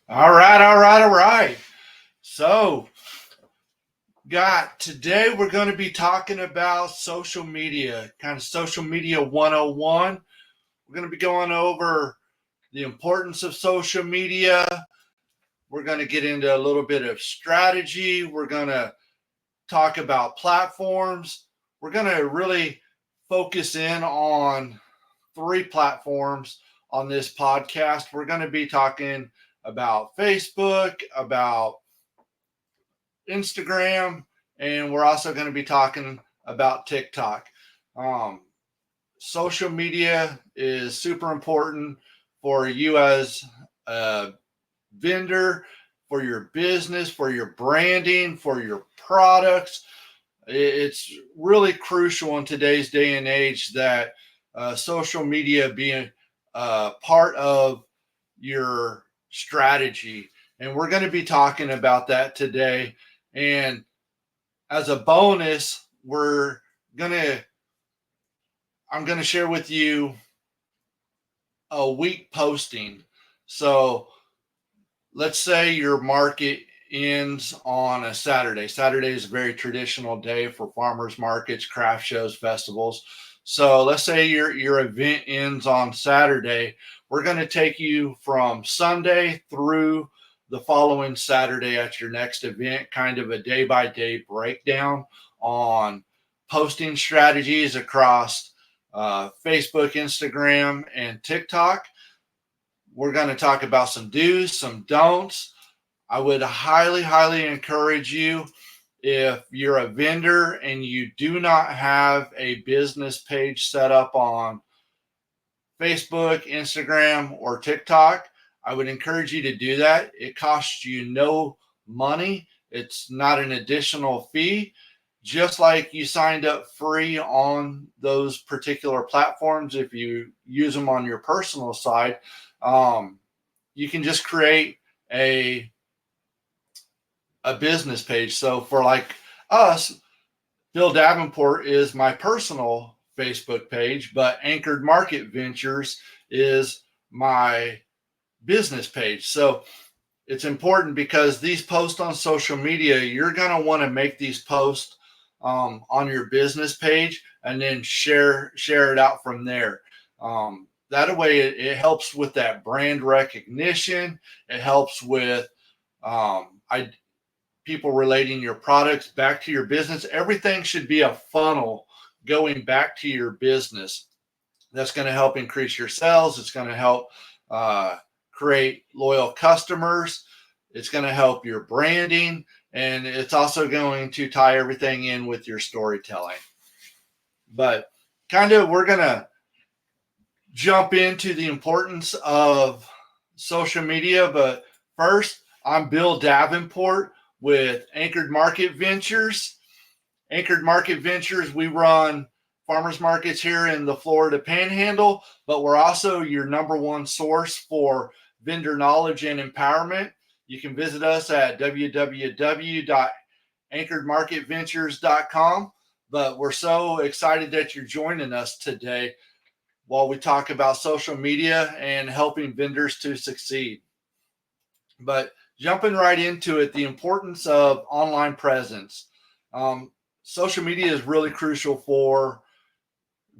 All right, all right, all right. So, today we're going to be talking about social media, kind of social media 101. We're going to be going over the importance of social media. We're going to get into a little bit of strategy. We're going to talk about platforms. We're going to really focus in on three platforms on this podcast. We're going to be talking about Facebook, about Instagram, and we're also going to be talking about TikTok. Um, Social media is super important for you as a vendor, for your business, for your branding, for your products. It's really crucial in today's day and age that social media be part of your strategy. And we're going to be talking about that today. And as a bonus, going to I'm going to share with you a week posting. So let's say your market ends on a Saturday. Saturday is a very traditional day for farmers markets, craft shows, festivals. So let's say your event ends on Saturday. We're going to take you from Sunday through the following Saturday at your next event, kind of a day by day breakdown on posting strategies across Facebook, Instagram, and TikTok. We're going to talk about some do's, some don'ts. I would highly, highly encourage you, if you're a vendor and you do not have a business page set up on Facebook, Instagram, or TikTok, I would encourage you to do that. It costs you no money, it's not an additional fee. Just like you signed up free on those particular platforms, if you use them on your personal side, you can just create a business page. So for like us, Bill Davenport is my personal Facebook page, but Anchored Market Ventures is my business page. So it's important because these posts on social media, you're going to want to make these posts on your business page and then share it out from there. That way, it helps with that brand recognition. It helps with people relating your products back to your business. Everything should be a funnel going back to your business. That's going to help increase your sales. It's going to help create loyal customers. It's going to help your branding. And it's also going to tie everything in with your storytelling. But we're going to jump into the importance of social media. But first, I'm Bill Davenport with Anchored Market Ventures. Anchored Market Ventures, we run farmers markets here in the Florida Panhandle, but we're also your number one source for vendor knowledge and empowerment. You can visit us at www.anchoredmarketventures.com. But we're so excited that you're joining us today while we talk about social media and helping vendors to succeed. But jumping right into it, the importance of online presence. Social media is really crucial for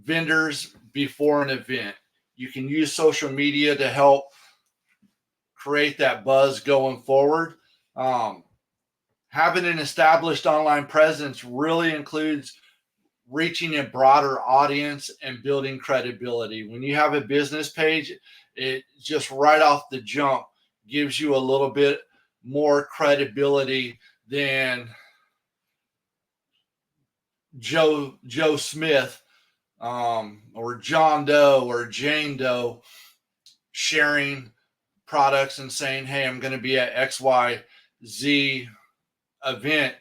vendors before an event. You can use social media to help create that buzz going forward. Having an established online presence really includes reaching a broader audience and building credibility. When you have a business page, it just right off the jump gives you a little bit more credibility than Joe Smith or John Doe or Jane Doe sharing products and saying, "Hey, I'm going to be at XYZ event."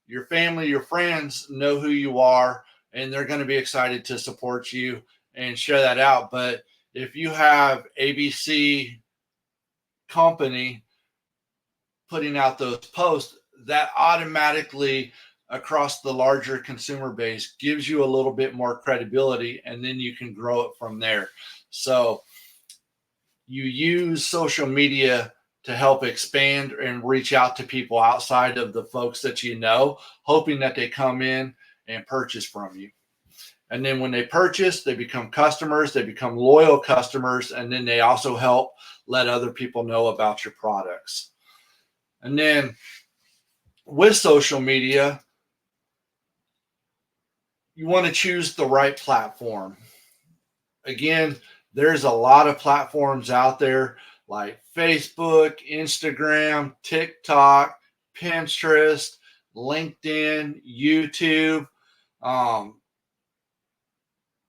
Your family, your friends know who you are, and they're going to be excited to support you and share that out. But if you have ABC company putting out those posts, that automatically across the larger consumer base gives you a little bit more credibility, and then you can grow it from there. So you use social media to help expand and reach out to people outside of the folks that you know, hoping that they come in and purchase from you. And then when they purchase, they become customers, they become loyal customers, and then they also help let other people know about your products. And then with social media, you want to choose the right platform. Again, there's a lot of platforms out there like Facebook, Instagram, TikTok, Pinterest, LinkedIn, YouTube. Um,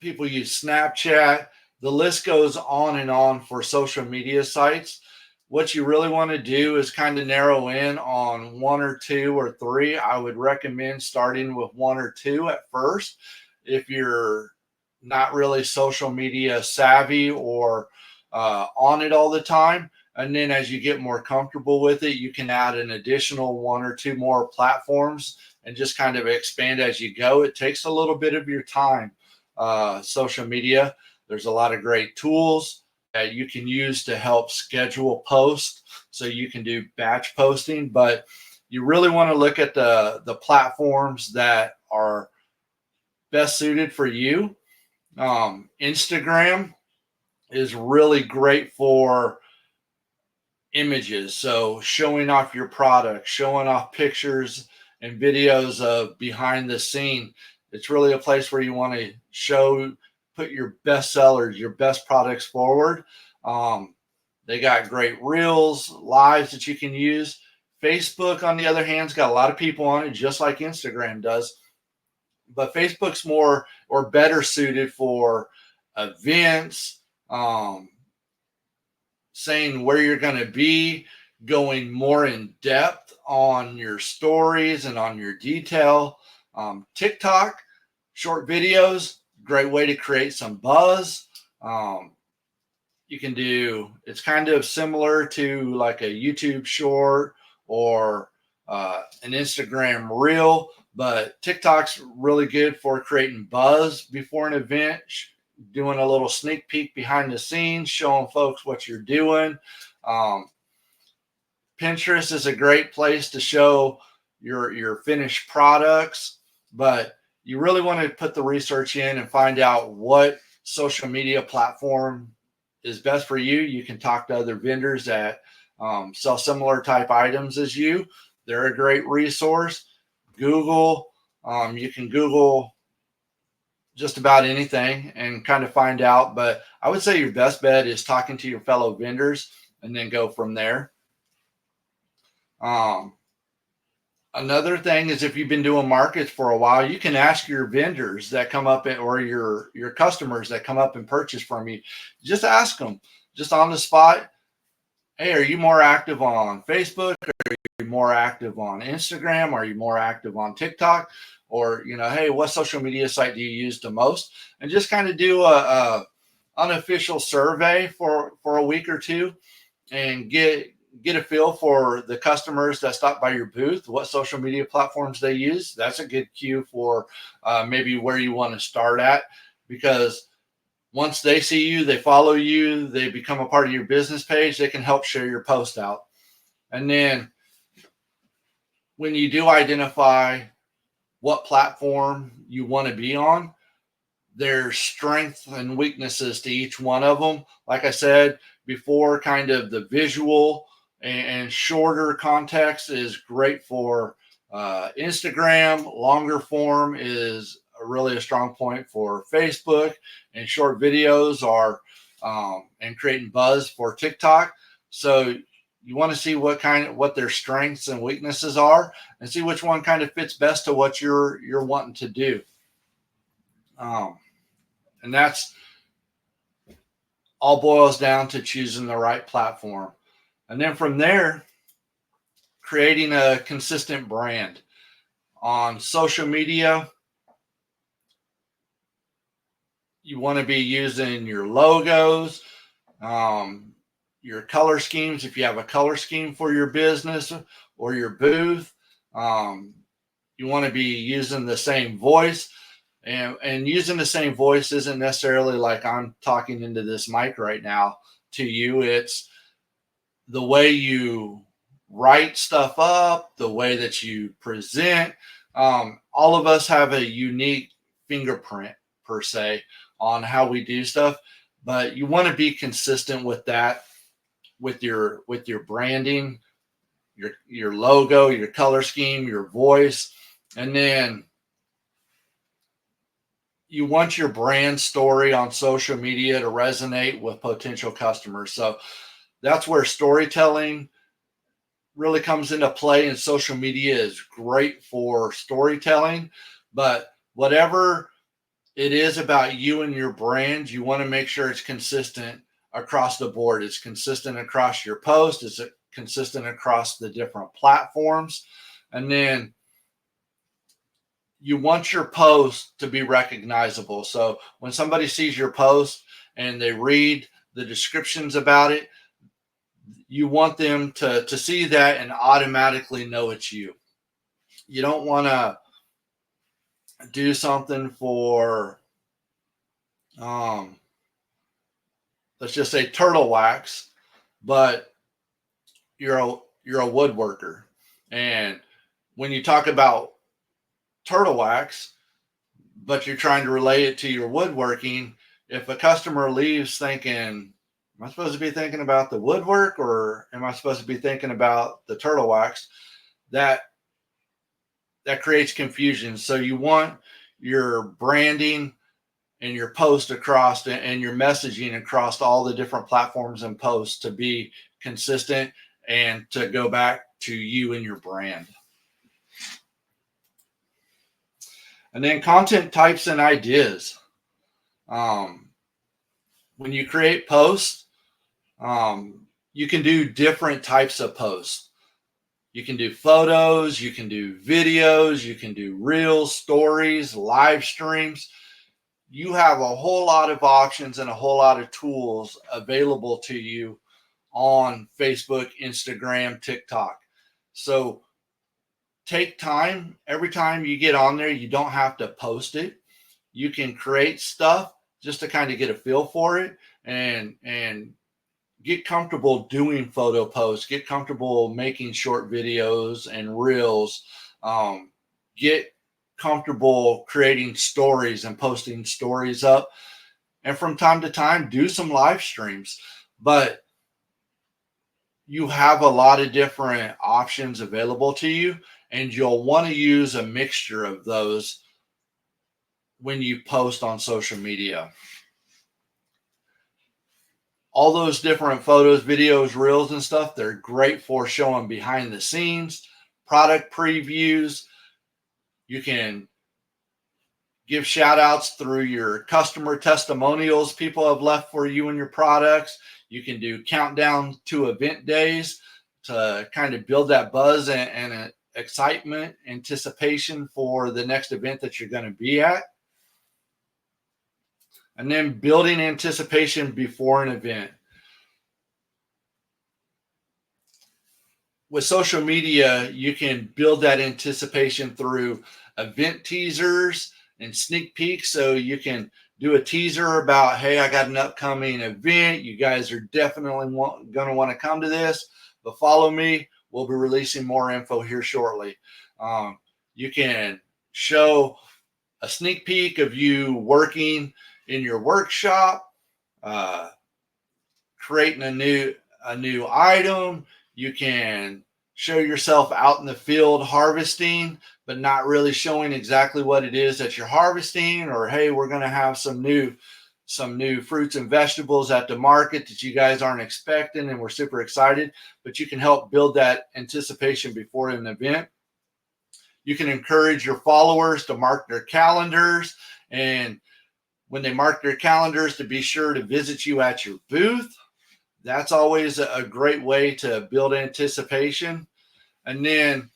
People use Snapchat. The list goes on and on for social media sites. What you really want to do is kind of narrow in on one or two or three. I would recommend starting with one or two at first if you're not really social media savvy or on it all the time. And then as you get more comfortable with it, you can add an additional one or two more platforms and just kind of expand as you go. It takes a little bit of your time. Social media, there's a lot of great tools that you can use to help schedule posts, so you can do batch posting, but you really want to look at the platforms that are best suited for you. Instagram is really great for images, so showing off your product, showing off pictures and videos of behind the scene. It's really a place where you want to put your best sellers, your best products forward. They got great reels, lives that you can use. Facebook, on the other hand, has got a lot of people on it, just like Instagram does. But Facebook's more or better suited for events, saying where you're going to be, going more in depth on your stories and on your detail. TikTok, short videos, great way to create some buzz. You can do, it's kind of similar to like a YouTube short or an Instagram reel, but TikTok's really good for creating buzz before an event, doing a little sneak peek behind the scenes, showing folks what you're doing. Pinterest is a great place to show your finished products, but you really want to put the research in and find out what social media platform is best for you. You can talk to other vendors that sell similar type items as you. They're a great resource. Google, you can Google just about anything and kind of find out, but I would say your best bet is talking to your fellow vendors and then go from there. Another thing is, if you've been doing markets for a while, you can ask your vendors that come up or your customers that come up and purchase from you. Just ask them, just on the spot. Hey, are you more active on Facebook? Are you more active on Instagram? Are you more active on TikTok? Or, hey, what social media site do you use the most? And just kind of do a unofficial survey for a week or two and get a feel for the customers that stop by your booth, what social media platforms they use. That's a good cue for maybe where you want to start at, because once they see you, they follow you, they become a part of your business page, they can help share your post out. And then when you do identify what platform you want to be on, there's strengths and weaknesses to each one of them. Like I said before, kind of the visual and shorter context is great for Instagram. Longer form is really a strong point for Facebook, and short videos are and creating buzz for TikTok. So you want to see what their strengths and weaknesses are, and see which one kind of fits best to what you're wanting to do. And that's all boils down to choosing the right platform. And then from there, creating a consistent brand on social media. You want to be using your logos, your color schemes. If you have a color scheme for your business or your booth, you want to be using the same voice. And using the same voice isn't necessarily like I'm talking into this mic right now to you. It's the way you write stuff up, the way that you present. All of us have a unique fingerprint per se on how we do stuff, but you want to be consistent with that, with your branding, your logo, your color scheme, your voice, and then you want your brand story on social media to resonate with potential customers. So that's where storytelling really comes into play, and social media is great for storytelling. But whatever it is about you and your brand, you want to make sure it's consistent across the board. It's consistent across your post, it's consistent across the different platforms. And then you want your post to be recognizable. So when somebody sees your post and they read the descriptions about it, you want them to see that and automatically know it's you. You don't want to do something for, um, let's just say turtle wax, but you're a woodworker. And when you talk about turtle wax, but you're trying to relate it to your woodworking, if a customer leaves thinking, am I supposed to be thinking about the woodwork or am I supposed to be thinking about the turtle wax? That that creates confusion. So you want your branding and your post across and your messaging across all the different platforms and posts to be consistent and to go back to you and your brand. And then content types and ideas. Um, when you create posts, you can do different types of posts. You can do photos, you can do videos, you can do reels, stories, live streams. You have a whole lot of options and a whole lot of tools available to you on Facebook, Instagram, TikTok. So take time. Every time you get on there, you don't have to post it. You can create stuff just to kind of get a feel for it and get comfortable doing photo posts, get comfortable making short videos and reels, get comfortable creating stories and posting stories up. And from time to time, do some live streams. But you have a lot of different options available to you, and you'll want to use a mixture of those when you post on social media. All those different photos, videos, reels, and stuff, they're great for showing behind the scenes, product previews. You can give shout outs through your customer testimonials people have left for you and your products. You can do countdown to event days to kind of build that buzz and excitement, anticipation for the next event that you're going to be at. And then building anticipation before an event. With social media, you can build that anticipation through event teasers and sneak peeks. So you can do a teaser about, hey, I got an upcoming event. You guys are definitely going to want to come to this, but follow me. We'll be releasing more info here shortly. You can show a sneak peek of you working in your workshop, creating a new item. You can show yourself out in the field harvesting, but not really showing exactly what it is that you're harvesting. Or, hey, we're going to have some new fruits and vegetables at the market that you guys aren't expecting, and we're super excited. But you can help build that anticipation before an event. You can encourage your followers to mark their calendars, and when they mark their calendars, to be sure to visit you at your booth. That's always a great way to build anticipation. And then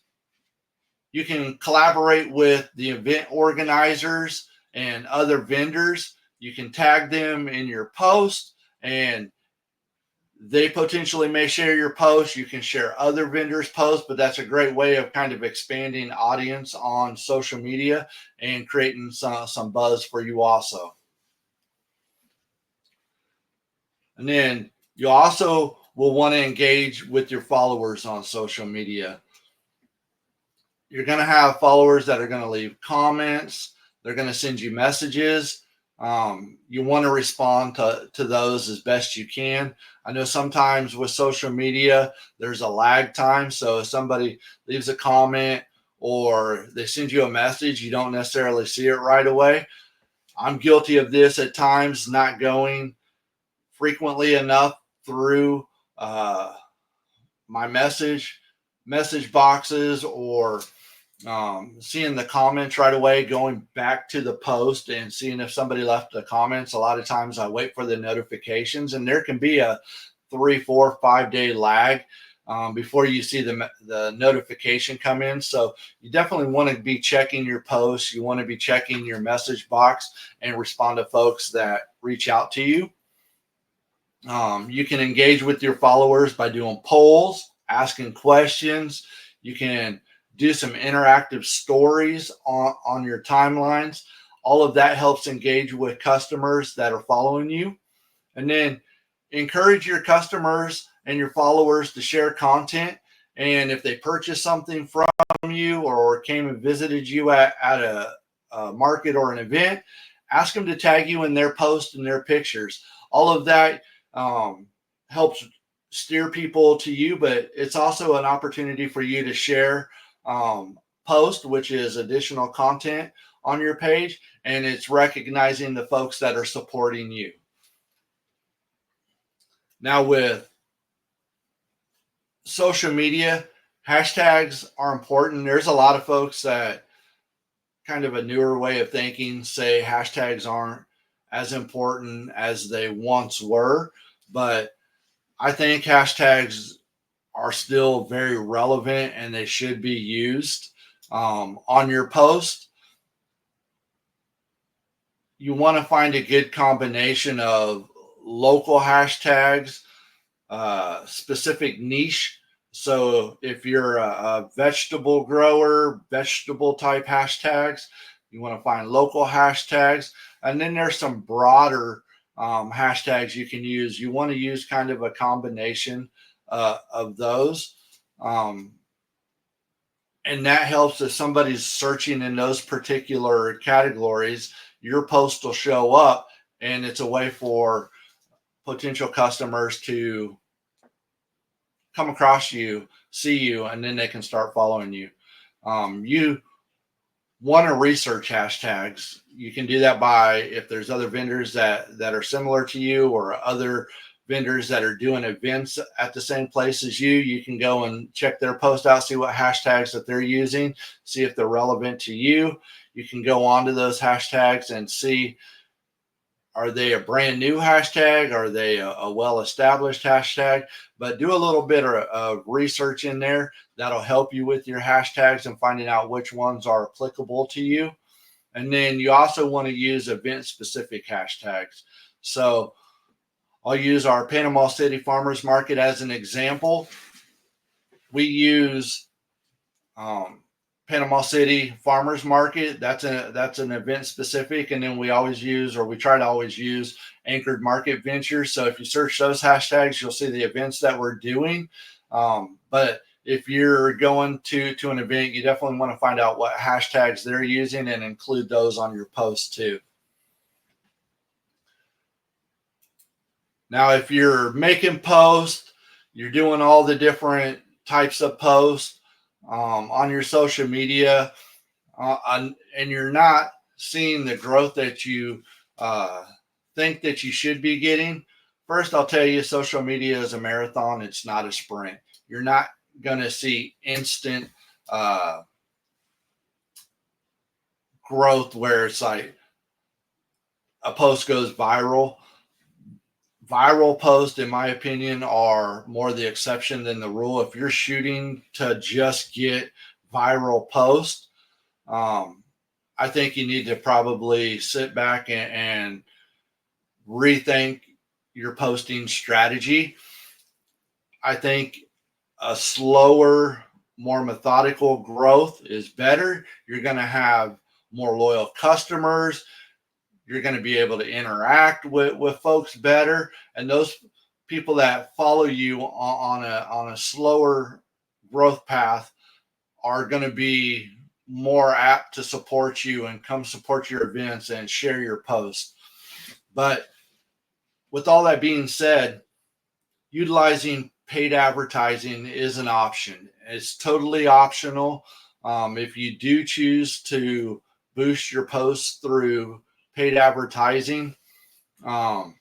you can collaborate with the event organizers and other vendors. You can tag them in your post, and they potentially may share your post. You can share other vendors' posts, but that's a great way of kind of expanding audience on social media and creating some buzz for you also. And then you also will want to engage with your followers on social media. You're going to have followers that are going to leave comments. They're going to send you messages. You want to respond to those as best you can. I know sometimes with social media, there's a lag time. So if somebody leaves a comment or they send you a message, you don't necessarily see it right away. I'm guilty of this at times, not going frequently enough through my message boxes, or seeing the comments right away, going back to the post and seeing if somebody left the comments. A lot of times I wait for the notifications, and there can be a 3, 4, 5 day lag before you see the notification come in. So you definitely want to be checking your posts. You want to be checking your message box and respond to folks that reach out to you. You can engage with your followers by doing polls, asking questions. You can do some interactive stories on your timelines. All of that helps engage with customers that are following you. And then encourage your customers and your followers to share content. And if they purchase something from you or came and visited you at a market or an event, ask them to tag you in their posts and their pictures. All of that helps steer people to you, but it's also an opportunity for you to share post, which is additional content on your page, and it's recognizing the folks that are supporting you. Now, with social media, hashtags are important. There's a lot of folks that, kind of a newer way of thinking, say hashtags aren't as important as they once were, but I think hashtags are still very relevant and they should be used on your post. You want to find a good combination of local hashtags, specific niche. So if you're a vegetable grower, vegetable type hashtags, you want to find local hashtags. And then there's some broader hashtags you can use. You want to use kind of a combination of those. And that helps if somebody's searching in those particular categories, your post will show up, and it's a way for potential customers to come across you, see you, and then they can start following you. You want to research hashtags. You can do that by, if there's other vendors that are similar to you, or other vendors that are doing events at the same place as you can go and check their post out, see what hashtags that they're using, see if they're relevant to you. You can go onto those hashtags and see, are they a brand new hashtag? Are they a well-established hashtag? But do a little bit of research in there. That'll help you with your hashtags and finding out which ones are applicable to you. And then you also want to use event-specific hashtags. So I'll use our Panama City Farmers Market as an example. We use Panama City Farmers Market. That's an event specific, and then we always use, or we try to always use, Anchored Market Ventures. So if you search those hashtags, you'll see the events that we're doing. But if you're going to an event, you definitely want to find out what hashtags they're using and include those on your post too. Now, if you're making posts, you're doing all the different types of posts on your social media, and you're not seeing the growth that you think that you should be getting, first, I'll tell you, social media is a marathon. It's not a sprint. You're not going to see instant growth where it's like a post goes viral. Viral posts, in my opinion, are more the exception than the rule. If you're shooting to just get viral posts, I think you need to probably sit back and rethink your posting strategy. I think a slower, more methodical growth is better. You're going to have more loyal customers. You're going to be able to interact with folks better. And those people that follow you on a slower growth path are going to be more apt to support you and come support your events and share your posts. But with all that being said, utilizing paid advertising is an option. It's totally optional. If you do choose to boost your posts through paid advertising, um,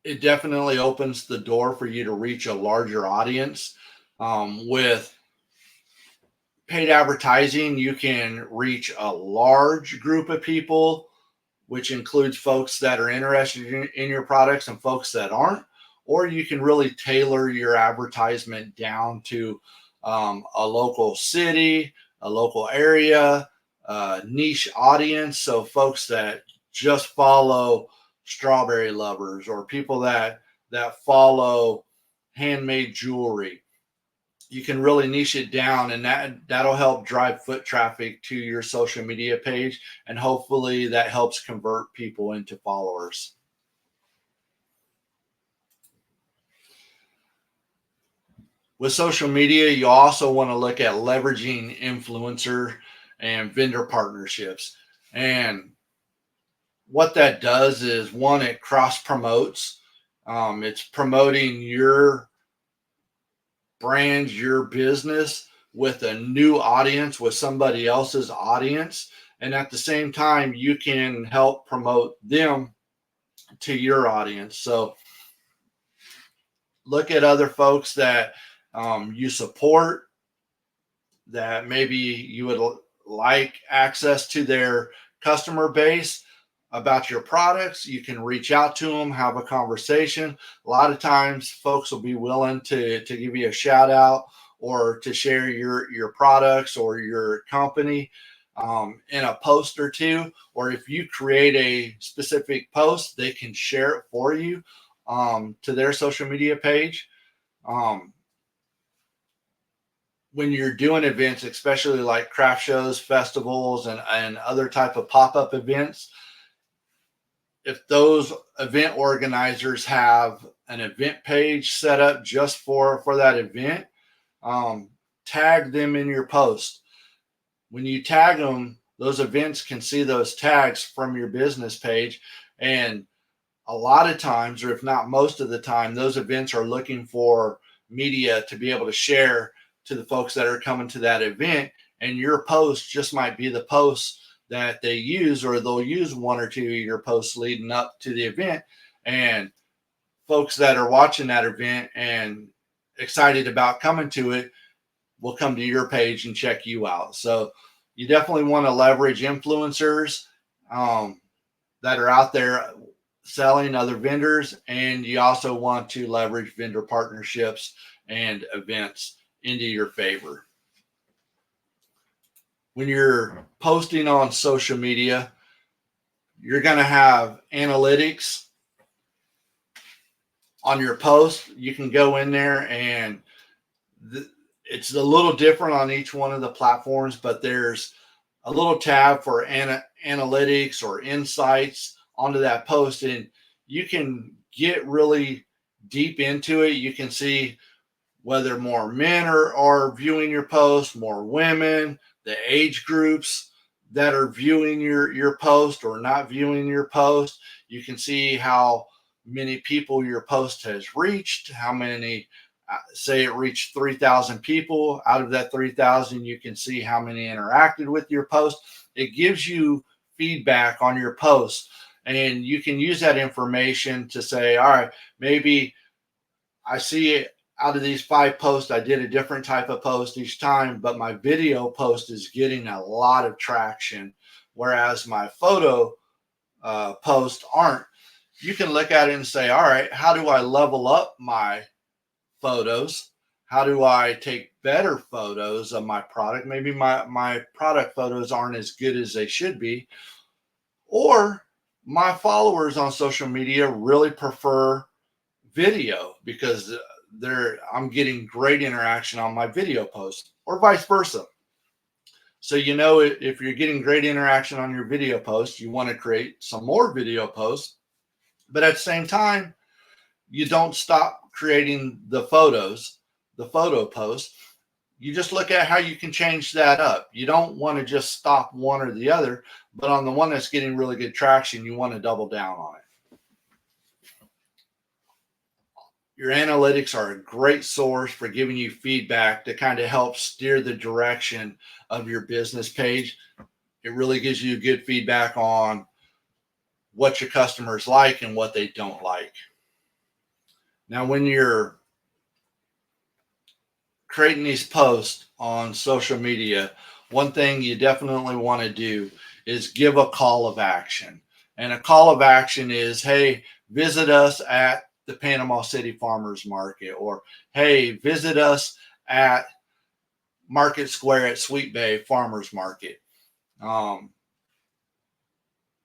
it definitely opens the door for you to reach a larger audience. With paid advertising, you can reach a large group of people, which includes folks that are interested in your products and folks that aren't. Or you can really tailor your advertisement down to a local city, a local area, niche audience. So folks that just follow strawberry lovers or people that follow handmade jewelry. You can really niche it down, and that'll help drive foot traffic to your social media page, and hopefully that helps convert people into followers. With social media, you also want to look at leveraging influencer and vendor partnerships. And what that does is, one, it cross promotes. It's promoting your brand, your business with a new audience, with somebody else's audience. And at the same time, you can help promote them to your audience. So look at other folks that you support, that maybe you would like access to their customer base about your products. You can reach out to them, have a conversation. A lot of times folks will be willing to give you a shout out or to share your products or your company in a post or two. Or if you create a specific post, they can share it for you to their social media page. Um, when you're doing events, especially like craft shows, festivals, and other type of pop-up events, if those event organizers have an event page set up just for that event, um, tag them in your post. When you tag them, those events can see those tags from your business page. And a lot of times, or if not most of the time, those events are looking for media to be able to share to the folks that are coming to that event. And your post just might be the post that they use, or they'll use one or two of your posts leading up to the event. And folks that are watching that event and excited about coming to it will come to your page and check you out. So you definitely want to leverage influencers that are out there selling, other vendors, and you also want to leverage vendor partnerships and events into your favor. When you're posting on social media, you're going to have analytics on your post. You can go in there and it's a little different on each one of the platforms, but there's a little tab for analytics or insights onto that post, and you can get really deep into it. You can see whether more men are viewing your post, more women, the age groups that are viewing your post or not viewing your post. You can see how many people your post has reached, how many, say it reached 3,000 people. Out of that 3,000, you can see how many interacted with your post. It gives you feedback on your post, and you can use that information to say, all right, maybe I see it out of these 5 posts, I did a different type of post each time, but my video post is getting a lot of traction, whereas my photo posts aren't. You can look at it and say, all right, how do I level up my photos? How do I take better photos of my product? Maybe my product photos aren't as good as they should be. Or my followers on social media really prefer video because I'm getting great interaction on my video post, or vice versa. So, if you're getting great interaction on your video post, you want to create some more video posts. But at the same time, you don't stop creating the photos, the photo posts. You just look at how you can change that up. You don't want to just stop one or the other, but on the one that's getting really good traction, you want to double down on it. Your analytics are a great source for giving you feedback to kind of help steer the direction of your business page. It really gives you good feedback on what your customers like and what they don't like. Now, when you're creating these posts on social media, one thing you definitely want to do is give a call of action. And a call of action is, hey, visit us at the Panama City Farmers Market, or hey, visit us at Market Square at Sweet Bay Farmers Market. Um,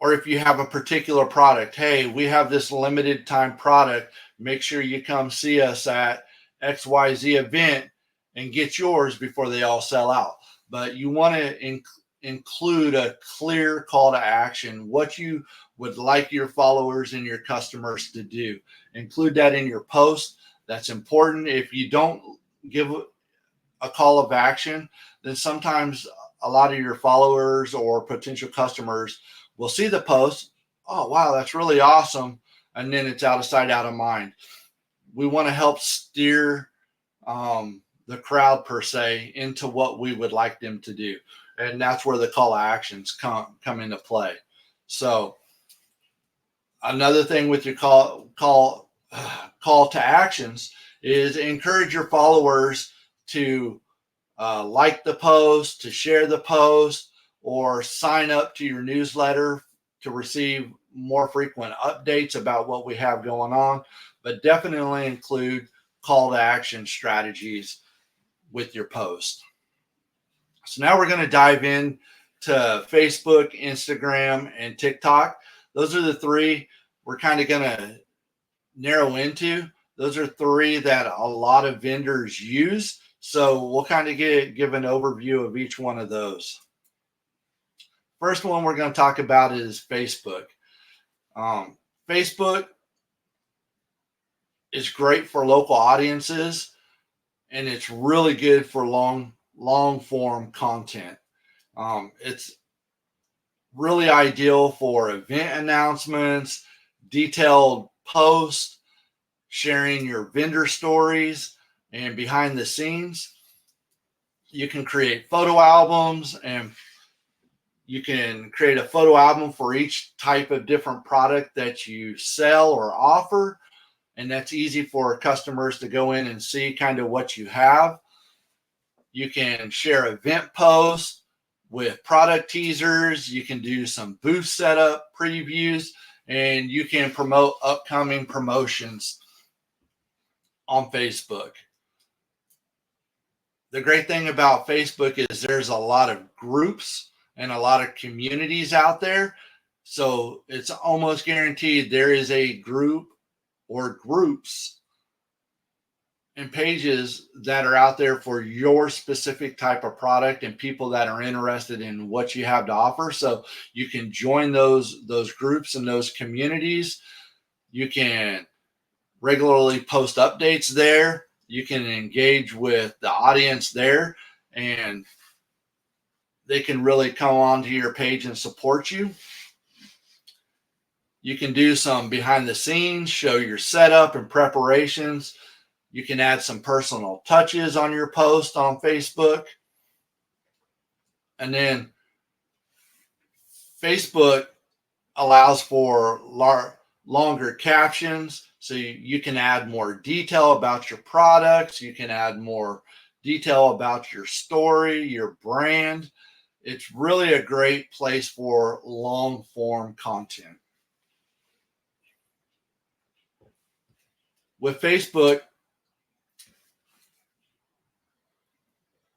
or if you have a particular product, hey, we have this limited time product. Make sure you come see us at XYZ event and get yours before they all sell out. But you want to include a clear call to action, what you would like your followers and your customers to do. Include that in your post. That's important. If you don't give a call of action, then sometimes a lot of your followers or potential customers will see the post. Oh, wow, that's really awesome. And then it's out of sight, out of mind. We want to help steer the crowd, per se, into what we would like them to do. And that's where the call to actions come into play. So another thing with your call to actions is encourage your followers to like the post, to share the post, or sign up to your newsletter to receive more frequent updates about what we have going on. But definitely include call to action strategies with your post. So now we're going to dive in to Facebook, Instagram, and TikTok. Those are the three we're kind of going to narrow into. Those are three that a lot of vendors use. So we'll kind of give an overview of each one of those. First one we're going to talk about is Facebook. Facebook is great for local audiences, and it's really good for long form content. It's really ideal for event announcements, detailed posts, sharing your vendor stories, and behind the scenes. You can create photo albums, and you can create a photo album for each type of different product that you sell or offer. And that's easy for customers to go in and see kind of what you have. You can share event posts with product teasers. You can do some booth setup previews, and you can promote upcoming promotions on Facebook. The great thing about Facebook is there's a lot of groups and a lot of communities out there. So it's almost guaranteed there is a group or groups and pages that are out there for your specific type of product and people that are interested in what you have to offer. So you can join those groups and those communities. You can regularly post updates there. You can engage with the audience there, and they can really come onto your page and support you. You can do some behind the scenes, show your setup and preparations. You can add some personal touches on your post on Facebook. And then Facebook allows for longer captions. So you can add more detail about your products. You can add more detail about your story, your brand. It's really a great place for long form content. With Facebook,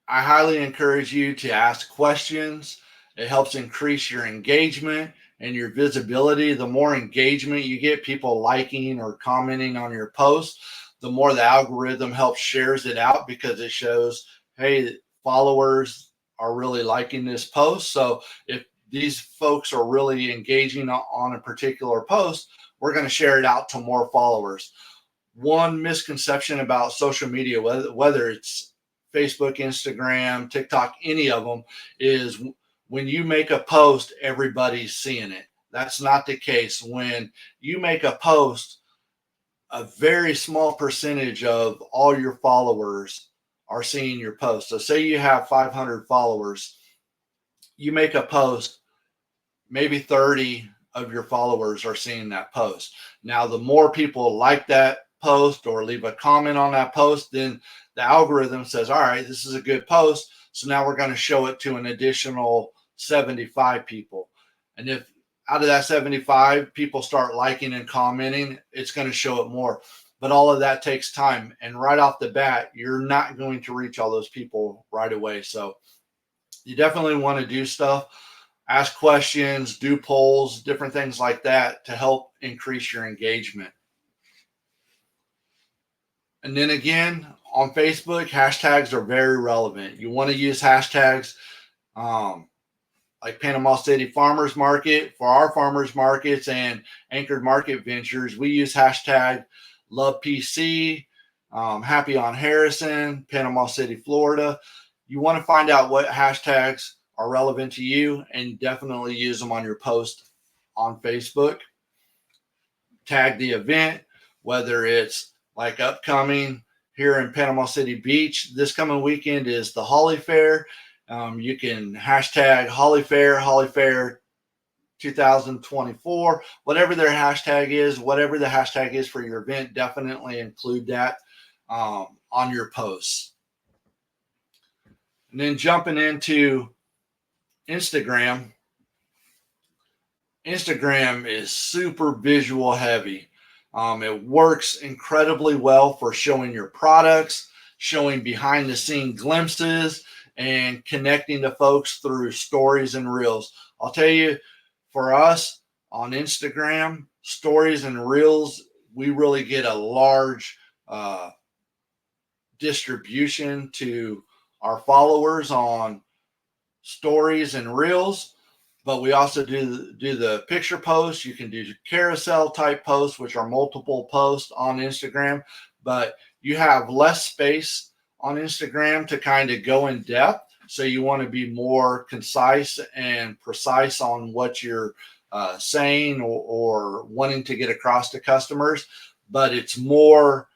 I highly encourage you to ask questions. It helps increase your engagement and your visibility. The more engagement you get, people liking or commenting on your post, the more the algorithm helps shares it out, because it shows, hey, followers are really liking this post. So if these folks are really engaging on a particular post, we're going to share it out to more followers. One misconception about social media, whether it's Facebook, Instagram, TikTok, any of them, is when you make a post, everybody's seeing it. That's not the case. When you make a post, a very small percentage of all your followers are seeing your post. So say you have 500 followers, you make a post, maybe 30 of your followers are seeing that post. Now, the more people like that post or leave a comment on that post, then the algorithm says, all right, this is a good post. So now we're going to show it to an additional 75 people. And if out of that 75 people start liking and commenting, it's going to show it more. But all of that takes time. And right off the bat, you're not going to reach all those people right away. So you definitely want to do stuff, ask questions, do polls, different things like that to help increase your engagement. And then again, on Facebook, hashtags are very relevant. You want to use hashtags like Panama City Farmers Market. For our farmers markets and anchored market ventures, we use hashtag LovePC, Happy on Harrison, Panama City, Florida. You want to find out what hashtags are relevant to you and definitely use them on your post on Facebook. Tag the event, whether it's like upcoming here in Panama City Beach. This coming weekend is the Holly Fair. You can hashtag Holly Fair 2024, whatever their hashtag is, whatever the hashtag is for your event, definitely include that on your posts. And then jumping into Instagram. Instagram is super visual heavy. It works incredibly well for showing your products, showing behind the scene glimpses, and connecting to folks through stories and reels. I'll tell you, for us on Instagram, stories and reels, we really get a large distribution to our followers on stories and reels. But we also do the picture posts. You can do carousel type posts, which are multiple posts on Instagram, but you have less space on Instagram to kind of go in depth. So you want to be more concise and precise on what you're saying or wanting to get across to customers. But it's more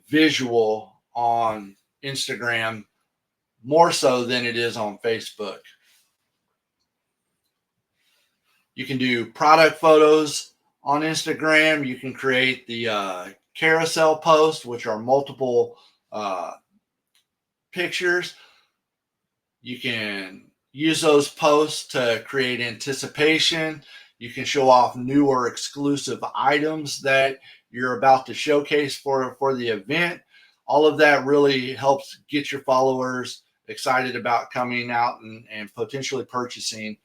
visual on Instagram, more so than it is on Facebook. You can do product photos on Instagram. You can create the carousel posts, which are multiple pictures. You can use those posts to create anticipation. You can show off new or exclusive items that you're about to showcase for the event. All of that really helps get your followers excited about coming out and potentially purchasing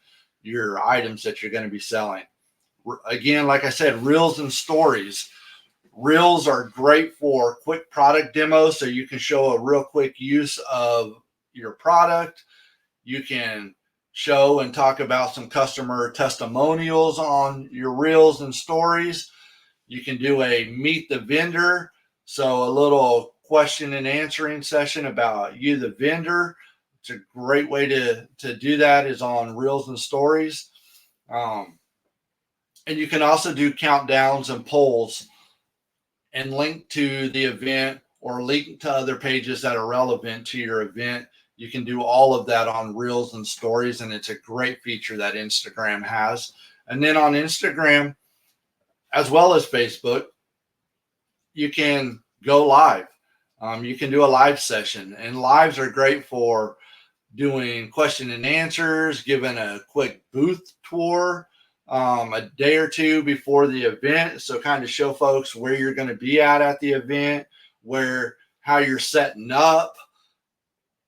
your items that you're going to be selling. Again, like I said, reels and stories. Reels are great for quick product demos, so you can show a real quick use of your product. You can show and talk about some customer testimonials on your reels and stories. You can do a meet the vendor, so a little question and answering session about you, the vendor. It's a great way to do that is on reels and stories. And you can also do countdowns and polls and link to the event or link to other pages that are relevant to your event. You can do all of that on reels and stories, and it's a great feature that Instagram has. And then on Instagram, as well as Facebook, you can go live. You can do a live session, and lives are great for doing question and answers, giving a quick booth tour a day or two before the event. So kind of show folks where you're going to be at the event, how you're setting up.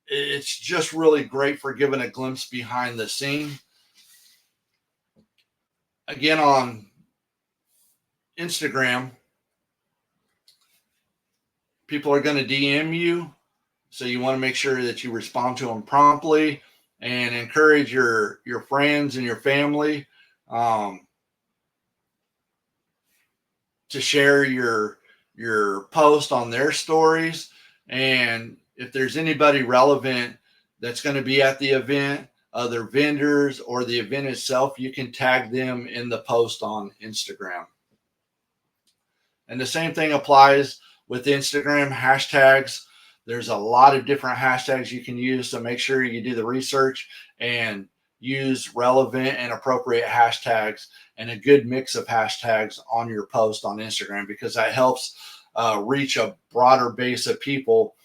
It's just really great for giving a glimpse behind the scene. Again, on Instagram, people are going to DM you. So you want to make sure that you respond to them promptly. and encourage your friends and your family um, to share your post on their stories. And if there's anybody relevant that's going to be at the event, other vendors or the event itself, you can tag them in the post on Instagram. And the same thing applies with Instagram hashtags. There's a lot of different hashtags you can use, so make sure you do the research and use relevant and appropriate hashtags and a good mix of hashtags on your post on Instagram, because that helps reach a broader base of people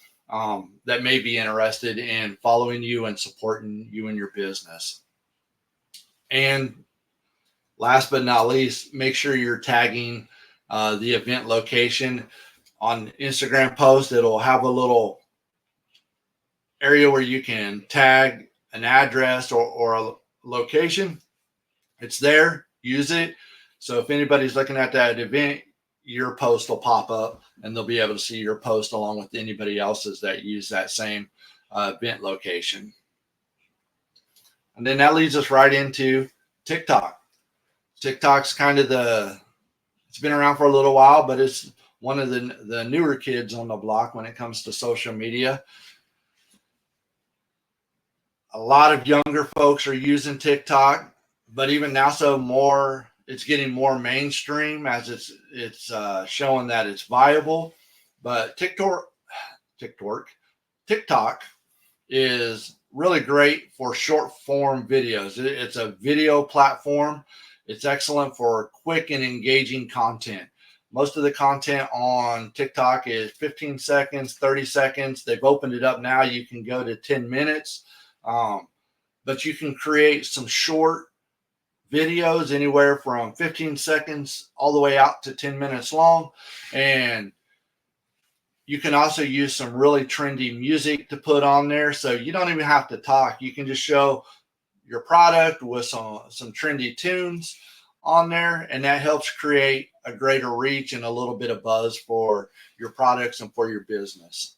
that may be interested in following you and supporting you in your business. And last but not least, make sure you're tagging the event location on Instagram post. It'll have a little area where you can tag an address or a location. It's there, use it. So if anybody's looking at that event, your post will pop up and they'll be able to see your post along with anybody else's that use that same event location. And then that leads us right into TikTok. TikTok's kind of it's been around for a little while, but it's one of the newer kids on the block when it comes to social media. A lot of younger folks are using TikTok, but even now, it's getting more mainstream as it's showing that it's viable. But TikTok is really great for short form videos. It's a video platform. It's excellent for quick and engaging content. Most of the content on TikTok is 15 seconds, 30 seconds. They've opened it up now. You can go to 10 minutes, but you can create some short videos anywhere from 15 seconds all the way out to 10 minutes long. And you can also use some really trendy music to put on there. So you don't even have to talk. You can just show your product with some trendy tunes on there, and that helps create a greater reach and a little bit of buzz for your products and for your business.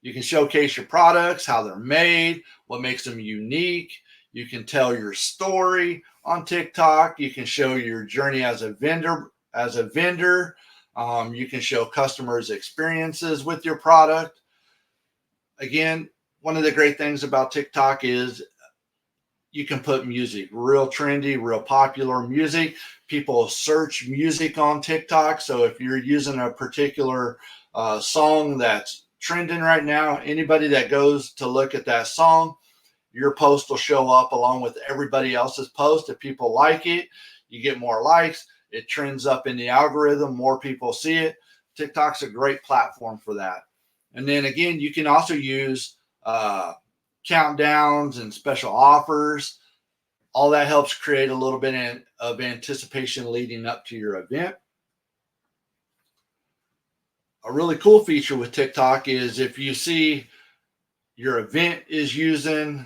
You can showcase your products, how they're made, what makes them unique. You can tell your story on TikTok. You can show your journey as a vendor. You can show customers experiences with your product. Again, one of the great things about TikTok is you can put music, real trendy, real popular music. People search music on TikTok. So if you're using a particular song that's trending right now, anybody that goes to look at that song, your post will show up along with everybody else's post. If people like it, you get more likes. It trends up in the algorithm. More people see it. TikTok's a great platform for that. And then again, you can also use countdowns and special offers. All that helps create a little bit of anticipation leading up to your event. A really cool feature with TikTok is if you see your event is using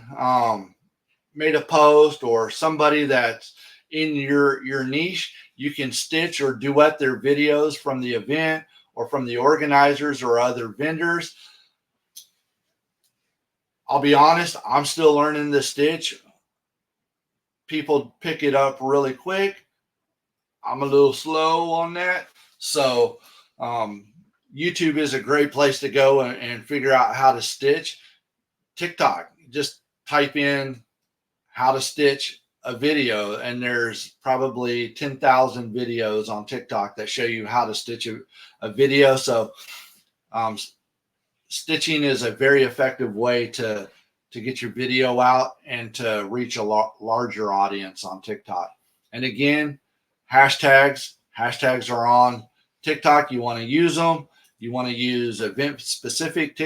made a post, or somebody that's in your niche, you can stitch or duet their videos from the event or from the organizers or other vendors. I'll be honest, I'm still learning the stitch. People pick it up really quick. I'm a little slow on that. So YouTube is a great place to go and figure out how to stitch. TikTok, just type in how to stitch a video, and there's probably 10,000 videos on TikTok that show you how to stitch a video. So stitching is a very effective way to get your video out and to reach a larger audience on TikTok. And again, hashtags are on TikTok. You want to use them. You want to use event specific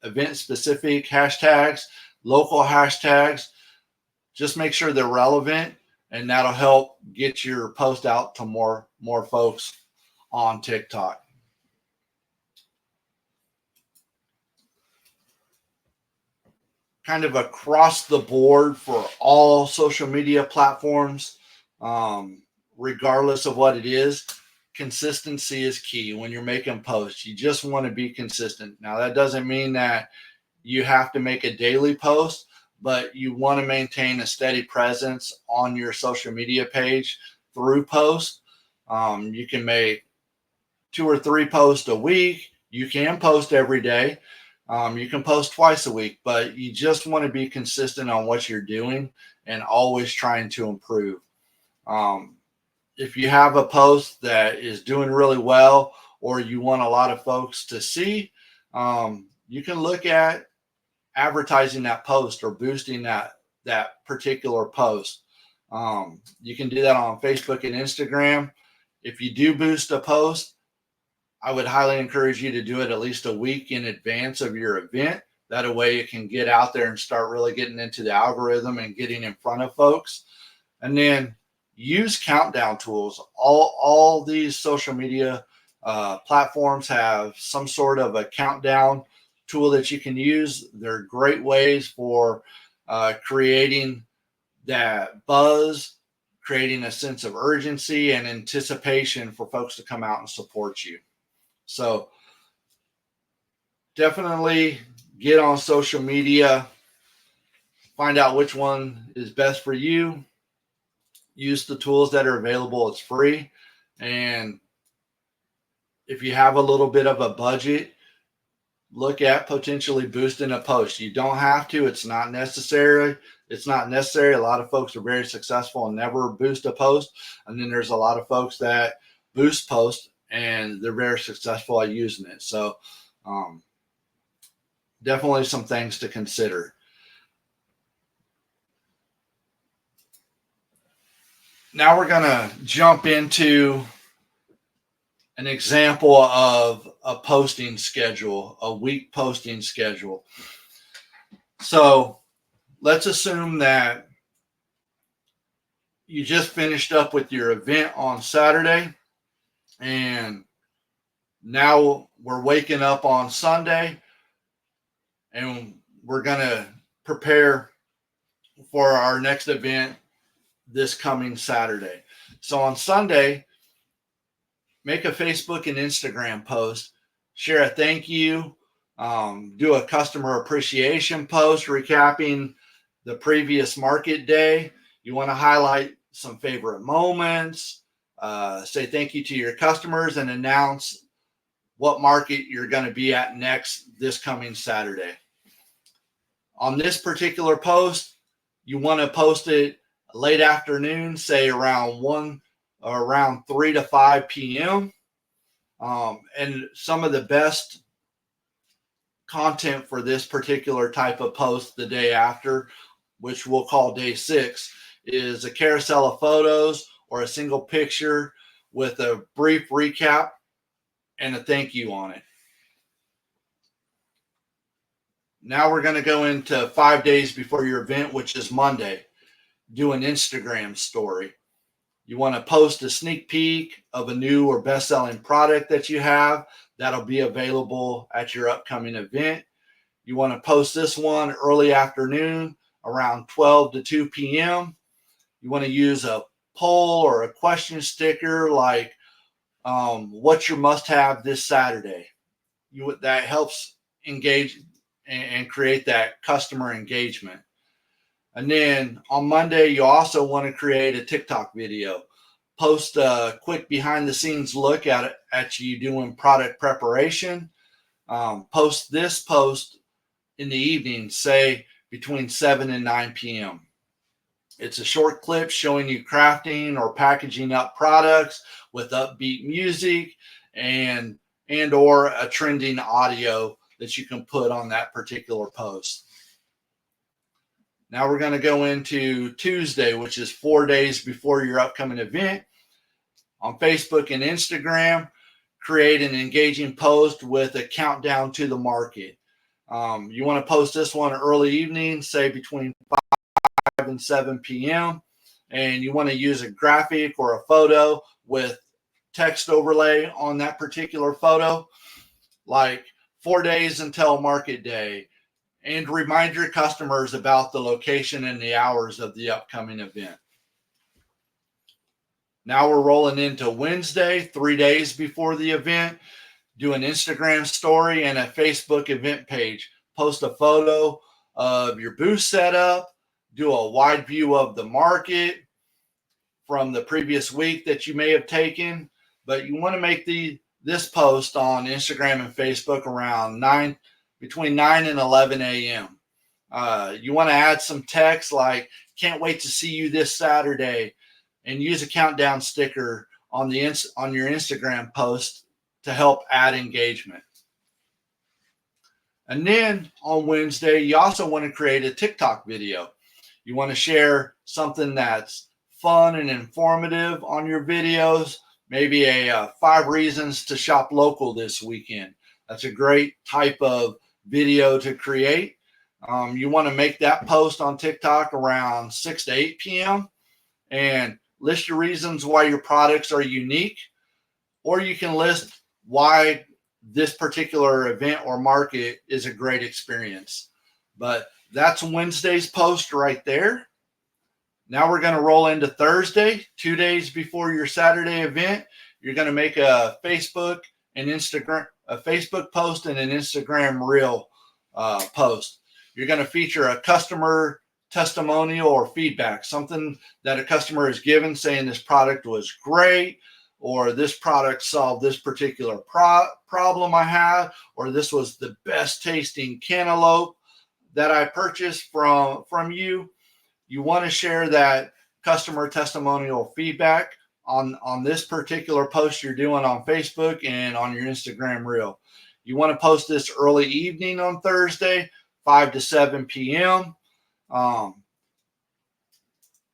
hashtags, local hashtags. Just make sure they're relevant, and that'll help get your post out to more folks on TikTok. Kind of across the board for all social media platforms, regardless of what it is, consistency is key when you're making posts. You just want to be consistent. Now, that doesn't mean that you have to make a daily post, but you want to maintain a steady presence on your social media page through posts. You can make 2 or 3 posts a week. You can post every day. You can post twice a week, but you just want to be consistent on what you're doing and always trying to improve. Um, if you have a post that is doing really well, or you want a lot of folks to see, you can look at advertising that post or boosting that particular post. You can do that on Facebook and Instagram. If you do boost a post, I would highly encourage you to do it at least a week in advance of your event. That way it can get out there and start really getting into the algorithm and getting in front of folks. And then use countdown tools. All these social media platforms have some sort of a countdown tool that you can use. They're great ways for creating that buzz, creating a sense of urgency and anticipation for folks to come out and support you. So definitely get on social media, find out which one is best for you. Use the tools that are available. It's free. And if you have a little bit of a budget, look at potentially boosting a post. You don't have to. It's not necessary. It's not necessary. A lot of folks are very successful and never boost a post. And then there's a lot of folks that boost posts and they're very successful at using it. So definitely some things to consider. Now we're going to jump into an example of a posting schedule, a week posting schedule. So let's assume that you just finished up with your event on Saturday, and now we're waking up on Sunday, and we're going to prepare for our next event this coming Saturday. So on Sunday, make a Facebook and Instagram post, share a thank you, do a customer appreciation post recapping the previous market day. You want to highlight some favorite moments, say thank you to your customers, and announce what market you're going to be at next this coming Saturday. On this particular post, you want to post it late afternoon, say around 3 to 5 p.m. And some of the best content for this particular type of post the day after, which we'll call day 6, is a carousel of photos or a single picture with a brief recap and a thank you on it. Now we're going to go into 5 days before your event, which is Monday. Do an Instagram story. You want to post a sneak peek of a new or best-selling product that you have that'll be available at your upcoming event. You want to post this one early afternoon around 12 to 2 p.m. You want to use a poll or a question sticker like what's your must-have this Saturday? That helps engage and create that customer engagement. And then on Monday, you also want to create a TikTok video. Post a quick behind the scenes look at you doing product preparation. Post this post in the evening, say between 7 and 9 p.m. It's a short clip showing you crafting or packaging up products with upbeat music and or a trending audio that you can put on that particular post. Now we're going to go into Tuesday, which is 4 days before your upcoming event. On Facebook and Instagram, create an engaging post with a countdown to the market. You want to post this one early evening, say between 5 and 7 p.m. And you want to use a graphic or a photo with text overlay on that particular photo, like 4 days until market day. And remind your customers about the location and the hours of the upcoming event. Now we're rolling into Wednesday, 3 days before the event. Do an Instagram story and a Facebook event page. post a photo of your booth setup, do a wide view of the market from the previous week that you may have taken. But you want to make this post on Instagram and Facebook around between 9 and 11 a.m. You want to add some text like, can't wait to see you this Saturday, and use a countdown sticker on your Instagram post to help add engagement. And then on Wednesday, you also want to create a TikTok video. You want to share something that's fun and informative on your videos, maybe a 5 reasons to shop local this weekend. That's a great type of video to create. You want to make that post on TikTok around 6 to 8 p.m. and list your reasons why your products are unique, or you can list why this particular event or market is a great experience. But that's Wednesday's post right there. Now we're going to roll into Thursday, 2 days before your Saturday event. You're going to make a Facebook post and an Instagram reel post. You're going to feature a customer testimonial or feedback, something that a customer has given saying this product was great, or this product solved this particular problem I had, or this was the best tasting cantaloupe that I purchased from you. You want to share that customer testimonial feedback on this particular post you're doing on Facebook and on your Instagram reel. You want to post this early evening on Thursday, 5 to 7 p.m.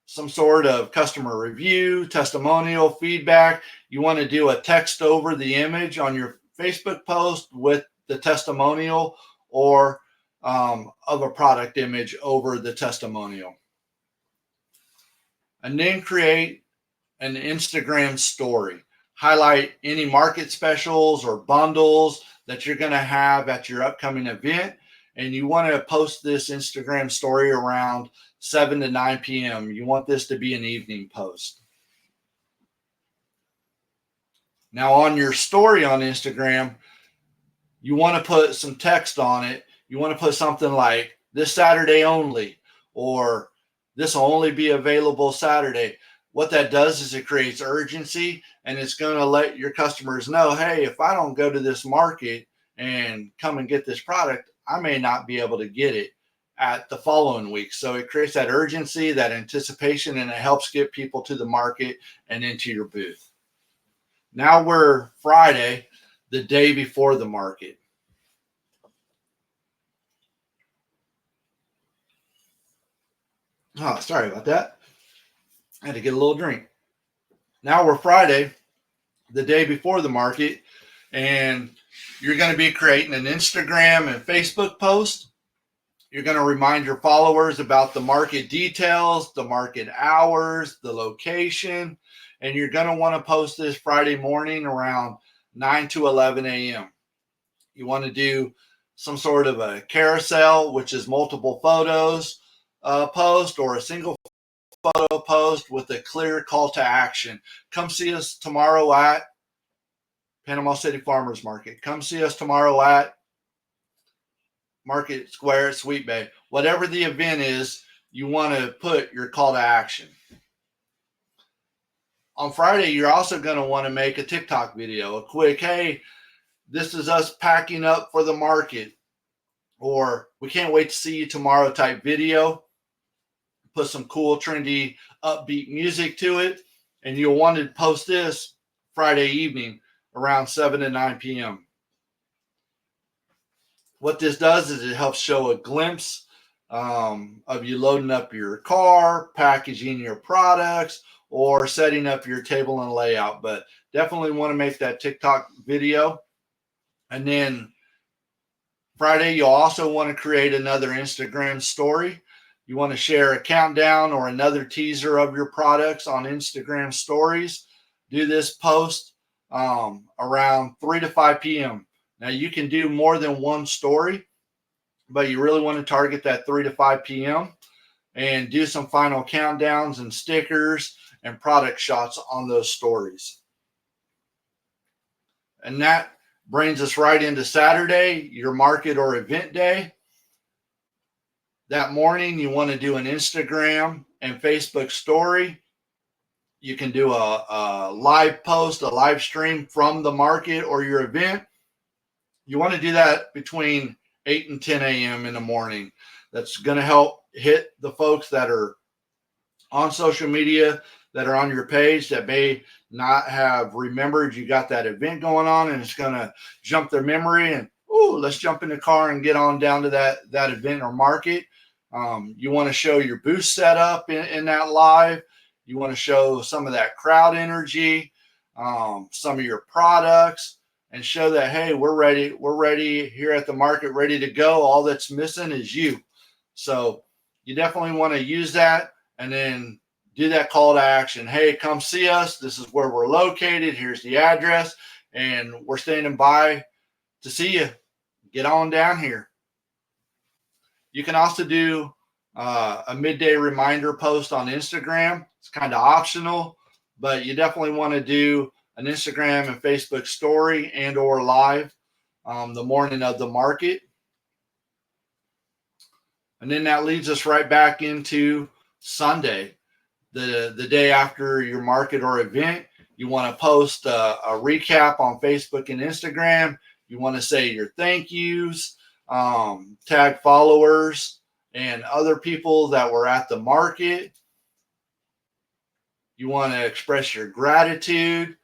Some sort of customer review, testimonial, feedback. You want to do a text over the image on your Facebook post with the testimonial, or of a product image over the testimonial. And then create an Instagram story. Highlight any market specials or bundles that you're going to have at your upcoming event. And you want to post this Instagram story around 7 to 9 p.m. You want this to be an evening post. Now on your story on Instagram, you want to put some text on it. You want to put something like, this Saturday only, or this will only be available Saturday. What that does is it creates urgency, and it's going to let your customers know, hey, if I don't go to this market and come and get this product, I may not be able to get it at the following week. So it creates that urgency, that anticipation, and it helps get people to the market and into your booth. Now we're Friday, the day before the market. Oh, sorry about that. I had to get a little drink. Now we're Friday, the day before the market, and you're going to be creating an Instagram and Facebook post. You're going to remind your followers about the market details, the market hours, the location, and you're going to want to post this Friday morning around 9 to 11 a.m. You want to do some sort of a carousel, which is multiple photos post, or a single photo post with a clear call to action. Come see us tomorrow at Panama City Farmers Market. Come see us tomorrow at Market Square at Sweet Bay. Whatever the event is, you want to put your call to action. On Friday, you're also going to want to make a TikTok video, a quick, hey, this is us packing up for the market, or we can't wait to see you tomorrow type video. Put some cool, trendy, upbeat music to it, and you'll want to post this Friday evening around 7 to 9 p.m. What this does is it helps show a glimpse of you loading up your car, packaging your products, or setting up your table and layout. But definitely want to make that TikTok video. And then Friday, you'll also want to create another Instagram story. You want to share a countdown or another teaser of your products on Instagram stories. Do this post around 3 to 5 p.m. Now, you can do more than one story, but you really want to target that 3 to 5 p.m. and do some final countdowns and stickers and product shots on those stories. And that brings us right into Saturday, your market or event day. that morning you want to do an Instagram and Facebook story. You can do a live post, a live stream from the market or your event. You want to do that between 8 and 10 a.m. in the morning. That's going to help hit the folks that are on social media, that are on your page, that may not have remembered you got that event going on, and it's going to jump their memory and, let's jump in the car and get on down to that event or market. You want to show your booth setup in that live. You want to show some of that crowd energy, some of your products, and show that, hey, we're ready here at the market, ready to go. All that's missing is you. So you definitely want to use that, and then do that call to action. Hey, come see us. This is where we're located. Here's the address, and we're standing by to see you. Get on down here. You can also do a midday reminder post on Instagram. It's kind of optional, but you definitely want to do an Instagram and Facebook story and or live the morning of the market. And then that leads us right back into Sunday, the day after your market or event. You want to post a recap on Facebook and Instagram. You want to say your thank yous, tag followers and other people that were at the market. You want to express your gratitude,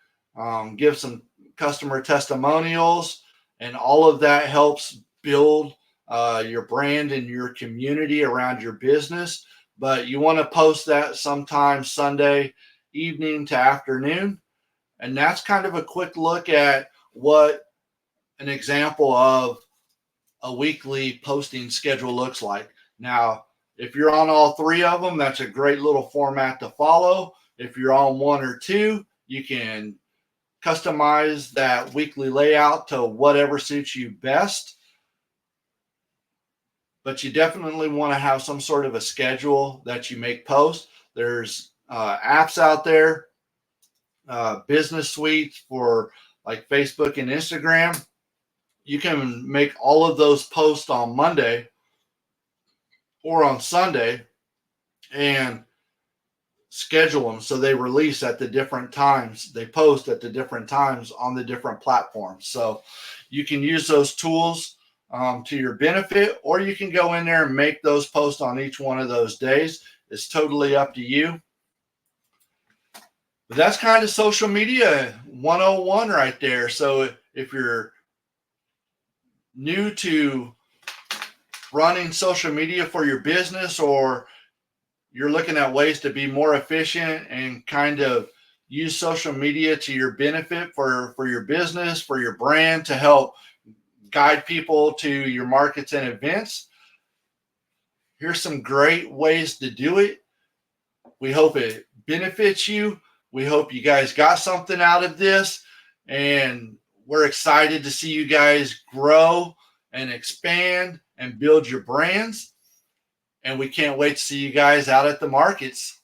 give some customer testimonials, and all of that helps build your brand and your community around your business. But you want to post that sometime Sunday evening to afternoon. And that's kind of a quick look at what an example of a weekly posting schedule looks like. Now, if you're on all three of them, that's a great little format to follow. If you're on one or two, you can customize that weekly layout to whatever suits you best. But you definitely want to have some sort of a schedule that you make posts. There's apps out there, business suites for like Facebook and Instagram. You can make all of those posts on Monday or on Sunday and schedule them so they release at the different times. They post at the different times on the different platforms. So you can use those tools to your benefit, or you can go in there and make those posts on each one of those days. It's totally up to you. But that's kind of social media 101 right there. So if you're new to running social media for your business, or you're looking at ways to be more efficient and kind of use social media to your benefit for your business, for your brand, to help guide people to your markets and events, here's some great ways to do it. We hope it benefits you. We hope you guys got something out of this, and we're excited to see you guys grow and expand and build your brands. And we can't wait to see you guys out at the markets.